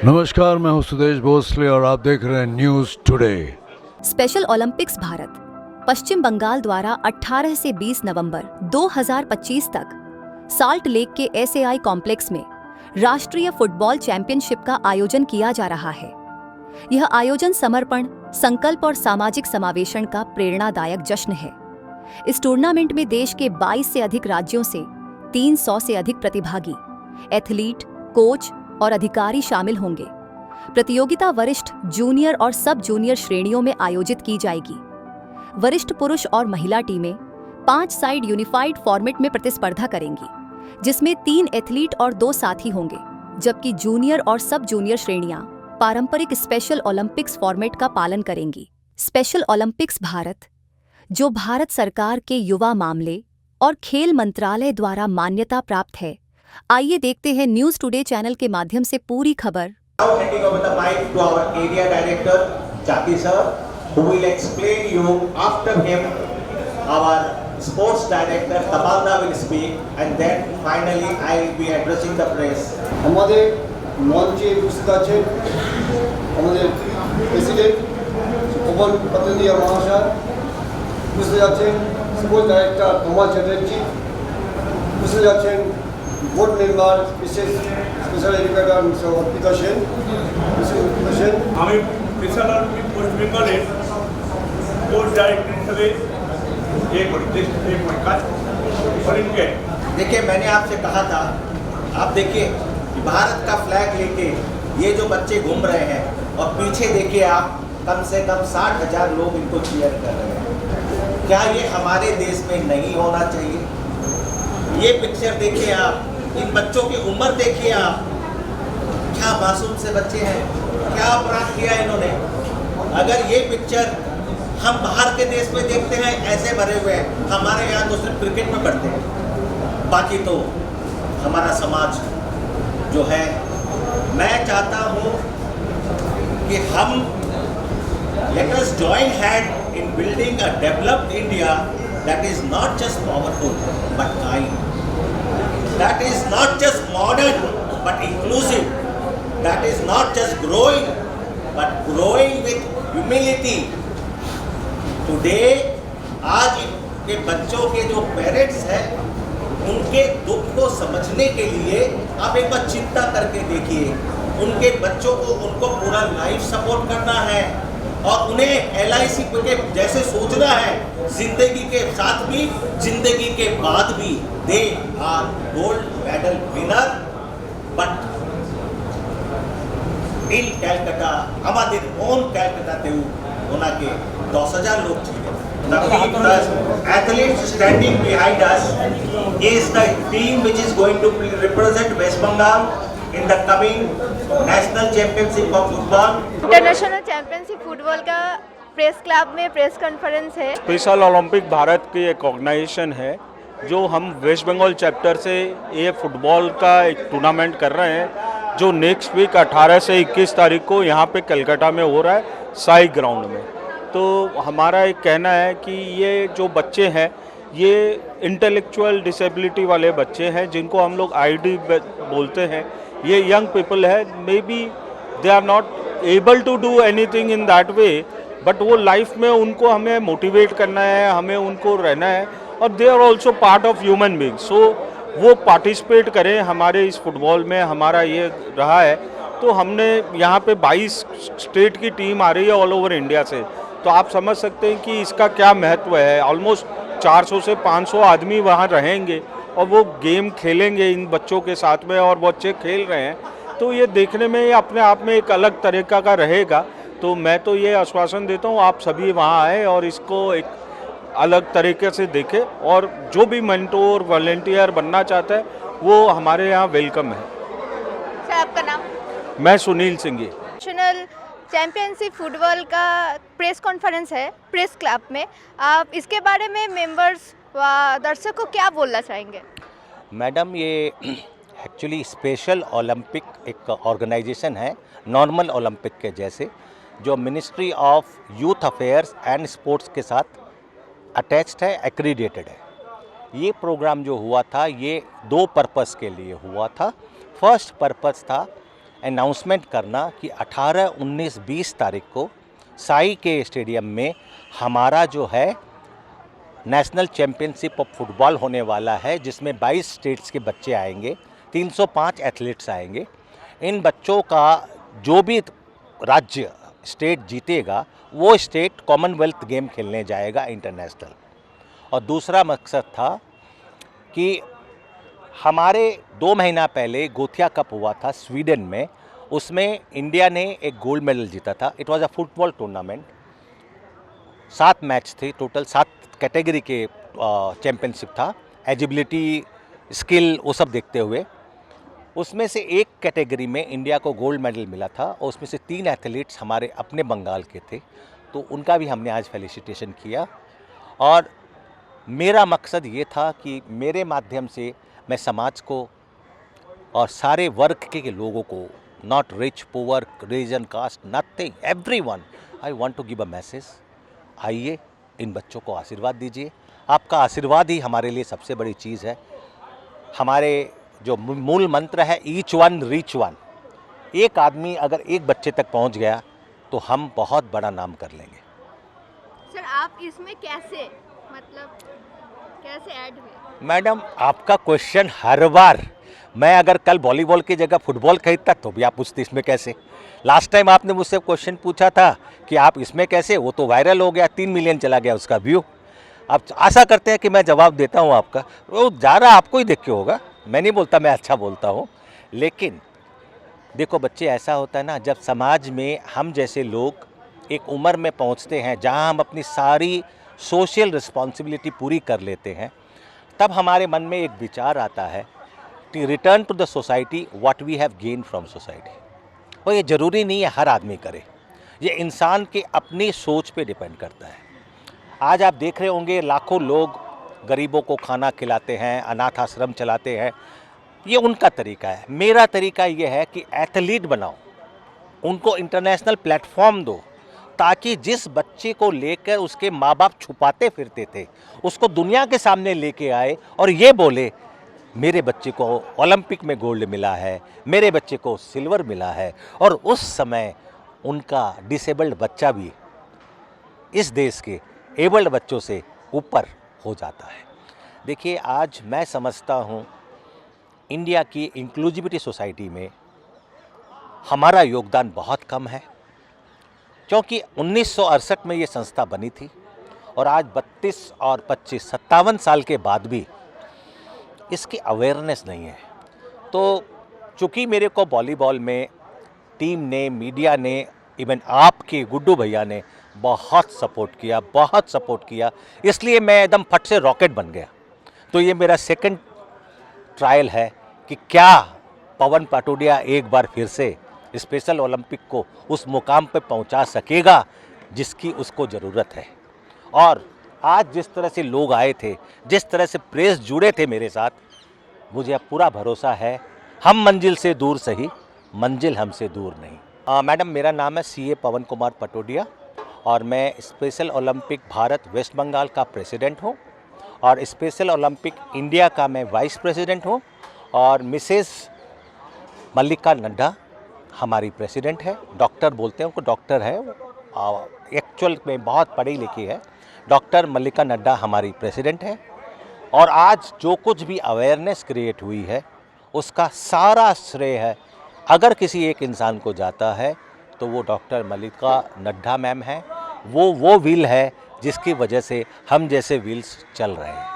नमस्कार, मैं हूं सुदेश भोसले और आप देख रहे हैं news today. Special Olympics Bharat Paschim Bengal द्वारा 18 से 20 नवंबर 2025 तक साल्ट लेक के एसएआई कॉम्प्लेक्स में राष्ट्रीय फुटबॉल चैंपियनशिप का आयोजन किया जा रहा है। यह आयोजन समर्पण, संकल्प और सामाजिक समावेशन का प्रेरणादायक जश्न है। इस टूर्नामेंट में देश के 22 से अधिक राज्यों से 300 से अधिक प्रतिभागी, एथलीट, कोच और अधिकारी शामिल होंगे। प्रतियोगिता वरिष्ठ, जूनियर और सब जूनियर श्रेणियों में आयोजित की जाएगी। वरिष्ठ पुरुष और महिला टीमें 5 साइड यूनिफाइड फॉर्मेट में प्रतिस्पर्धा करेंगी, जिसमें 3 एथलीट और 2 साथी होंगे, जबकि जूनियर और सब जूनियर श्रेणियां पारंपरिक स्पेशल ओलंपिक्स फॉर्मेट का पालन करेंगी। स्पेशल ओलंपिक्स भारत, जो भारत सरकार के युवा मामले और खेल मंत्रालय द्वारा मान्यता प्राप्त है। आइए देखते हैं न्यूज टुडे चैनल के माध्यम से पूरी खबर। Now handing over the mic to our area director Jati sir, who will explain you. After him, our sports director Tabalda will speak, and then finally I will be addressing the press. আমাদের মঞ্চে উপস্থিত আছেন আমাদের president কমল পাতলিয়া মহাশয়, উপস্থিত আছেন sports director ধমাল Chatterjee, উপস্থিত আছেন বোর্ড মেম্বার বিশেষ special educator mister Arpita Sen. আমি স্পেশাল অলিম্পিক ওয়েস্ট বেঙ্গলের স্পোর্টস ডাইরেক্টর হিসেবে কাজ করি। देखिए, मैंने आपसे कहा था, आप देखिए कि भारत का फ्लैग लेके ये जो बच्चे घूम रहे हैं और पीछे देखिए आप कम से कम 60,000 लोग इनको चीयर कर रहे हैं। क्या ये हमारे देश में नहीं होना चाहिए? ये पिक्चर देखिए आप, इन बच्चों की उम्र देखिए आप, क्या मासूम से बच्चे हैं, क्या अपराध किया इन्होंने। अगर ये पिक्चर हम बाहर के देश में देखते हैं ऐसे भरे हुए हैं, हमारे यहाँ तो सिर्फ क्रिकेट में पढ़ते हैं, बाकी तो हमारा समाज जो है, मैं चाहता हूँ कि हम let us join hand in building a developed India that is not just powerful but kind, that is not just modern but inclusive, that is not just growing but growing with humility. Today, आज के बच्चों के जो parents हैं, उनके दुख को समझने के लिए आप एक बार चिंता करके देखिए। उनके बच्चों को, उनको पूरा लाइफ सपोर्ट करना है और उन्हें LIC के जैसे सोचना है, जिंदगी के साथ भी, जिंदगी के बाद भी। They are gold medal winner, but इन कैलकाटा हमारे ओन कैलकाटाते ওনাকে 10,000 लोग चाहिए। The athletes standing behind us is the team which is going to represent West Bengal in the coming national championship of football. International championship football का press club में press conference है। Special Olympic Bharat की एक organisation है, जो हम waste Bengal chapter से ये फुटबॉल का एक टूर्नामेंट कर रहे हैं, जो नेक्स्ट वीक 18 से 21 तारीख को यहाँ पे कलकत्ता में हो रहा है, साई ग्राउंड में। तो हमारा एक कहना है कि ये जो बच्चे हैं, ये इंटेलेक्चुअल डिसेबिलिटी वाले बच्चे हैं, जिनको हम लोग आईडी बोलते हैं। ये यंग पीपल है, may be they are not able to do anything in that way, but वो लाइफ में उनको हमें मोटिवेट करना है, हमें उनको रहना है, और they are also part of human being. So वो पार्टिसिपेट करें हमारे इस फुटबॉल में। हमारा ये रहा है, तो हमने यहाँ पे 22 स्टेट की टीम आ रही है ऑल ओवर इंडिया से। तो आप समझ सकते हैं कि इसका क्या महत्व है। ऑलमोस्ट 400 से 500 आदमी वहाँ रहेंगे और वो गेम खेलेंगे इन बच्चों के साथ में, और बच्चे खेल रहे हैं। तो ये देखने में ये अपने आप में एक अलग तरीका का रहेगा। तो मैं तो ये आश्वासन देता हूँ, आप सभी वहाँ आए और इसको एक अलग तरीके से देखें, और जो भी मेंटोर वॉलंटियर बनना चाहता है वो हमारे यहाँ वेलकम है। सर, आपका नाम? मैं Sunil Singh. National championship football का प्रेस कॉन्फ्रेंस है प्रेस क्लब में, आप इसके बारे में मेंबर्स व दर्शक को क्या बोलना चाहेंगे? मैडम, ये एक्चुअली स्पेशल ओलंपिक एक ऑर्गेनाइजेशन है, नॉर्मल ओलंपिक के जैसे, जो ministry of youth affairs and sports के साथ अटैच्ड है, एक्रीडेटेड है। ये प्रोग्राम जो हुआ था, ये 2 पर्पस के लिए हुआ था। फर्स्ट पर्पस था अनाउंसमेंट करना कि 18, 19, 20 तारीख को साई के स्टेडियम में हमारा जो है नेशनल चैम्पियनशिप ऑफ फुटबॉल होने वाला है, जिसमें 22 स्टेट्स के बच्चे आएंगे, 305 एथलीट्स आएंगे। इन बच्चों का जो भी राज्य स्टेट जीतेगा वो स्टेट कॉमनवेल्थ गेम खेलने जाएगा इंटरनेशनल। और दूसरा मकसद था कि हमारे 2 महीना पहले गोथिया कप हुआ था स्वीडन में, उसमें इंडिया ने एक गोल्ड मेडल जीता था। It was a football tournament, 7 match थे टोटल, 7 कैटेगरी के चैम्पियनशिप था, एजिबिलिटी, स्किल, वो सब देखते हुए। उसमें से एक कैटेगरी में इंडिया को गोल्ड मेडल मिला था और उसमें से 3 एथलीट्स हमारे अपने बंगाल के थे, तो उनका भी हमने आज फेलिसिटेशन किया। और मेरा मकसद ये था कि मेरे माध्यम से मैं समाज को और सारे वर्ग के लोगों को, not rich, poor, reason, caste, nothing, everyone, I want to give a message. आइए, इन बच्चों को आशीर्वाद दीजिए। आपका आशीर्वाद ही हमारे लिए सबसे बड़ी चीज़ है। हमारे जो मूल मंत्र है ईच वन रीच वन, एक आदमी अगर एक बच्चे तक पहुंच गया तो हम बहुत बड़ा नाम कर लेंगे। सर आप इसमें कैसे, मतलब कैसे ऐड हुए? मैडम, आपका क्वेश्चन हर बार, मैं अगर कल वॉलीबॉल की जगह फुटबॉल खरीदता तो भी आप पूछते इसमें कैसे। लास्ट टाइम आपने मुझसे क्वेश्चन पूछा था कि आप इसमें कैसे, वो तो वायरल हो गया, 3 मिलियन चला गया उसका व्यू। आप आशा करते हैं कि मैं जवाब देता हूँ आपका, वो ज़्यादा आपको ही देख के होगा। मैं नहीं बोलता मैं अच्छा बोलता हूँ, लेकिन देखो बच्चे, ऐसा होता है ना, जब समाज में हम जैसे लोग एक उम्र में पहुँचते हैं जहाँ हम अपनी सारी सोशल रिस्पॉन्सिबिलिटी पूरी कर लेते हैं, तब हमारे मन में एक विचार आता है कि return to the society what we have gain from society. और ये ज़रूरी नहीं है हर आदमी करे, ये इंसान के अपनी सोच पे डिपेंड करता है। आज आप देख रहे होंगे लाखों लोग गरीबों को खाना खिलाते हैं, अनाथ आश्रम चलाते हैं, ये उनका तरीका है। मेरा तरीका ये है कि एथलीट बनाओ, उनको इंटरनेशनल प्लेटफॉर्म दो, ताकि जिस बच्चे को लेकर उसके माँ बाप छुपाते फिरते थे उसको दुनिया के सामने लेके आए और ये बोले मेरे बच्चे को ओलंपिक में गोल्ड मिला है, मेरे बच्चे को सिल्वर मिला है। और उस समय उनका डिसेबल्ड बच्चा भी इस देश के एबल्ड बच्चों से ऊपर हो जाता है। देखिए, आज मैं समझता हूँ इंडिया की इंक्लूसिविटी सोसाइटी में हमारा योगदान बहुत कम है, क्योंकि 1968 में ये संस्था बनी थी और आज 32 और 25, 57 साल के बाद भी इसकी अवेयरनेस नहीं है। तो चूँकि मेरे को वॉलीबॉल में टीम ने, मीडिया ने, इवन आपके गुड्डू भैया ने बहुत सपोर्ट किया, इसलिए मैं एकदम फट से रॉकेट बन गया। तो ये मेरा सेकंड ट्रायल है कि क्या पवन पटोडिया एक बार फिर से स्पेशल ओलंपिक को उस मुकाम पर पहुंचा सकेगा जिसकी उसको ज़रूरत है। और आज जिस तरह से लोग आए थे, जिस तरह से प्रेस जुड़े थे मेरे साथ, मुझे अब पूरा भरोसा है हम मंजिल से दूर सही, मंजिल हमसे दूर नहीं। मैडम, मेरा नाम है CA पवन कुमार पटोडिया और मैं special Olympic Bharat West Bengal का प्रेसिडेंट हूँ और स्पेशल ओलंपिक इंडिया का मैं वाइस प्रेसिडेंट हूँ। और मिसेस मल्लिका नड्डा हमारी प्रेसिडेंट है, डॉक्टर बोलते हैं उनको, डॉक्टर है, एक्चुअल में बहुत पढ़ी लिखी है। डॉक्टर मल्लिका नड्डा हमारी प्रेसिडेंट है। और आज जो कुछ भी अवेयरनेस क्रिएट हुई है उसका सारा श्रेय है, अगर किसी एक इंसान को जाता है तो वो डॉक्टर मल्लिका नड्डा मैम है। वो व्हील है जिसकी वजह से हम जैसे व्हील्स चल रहे हैं।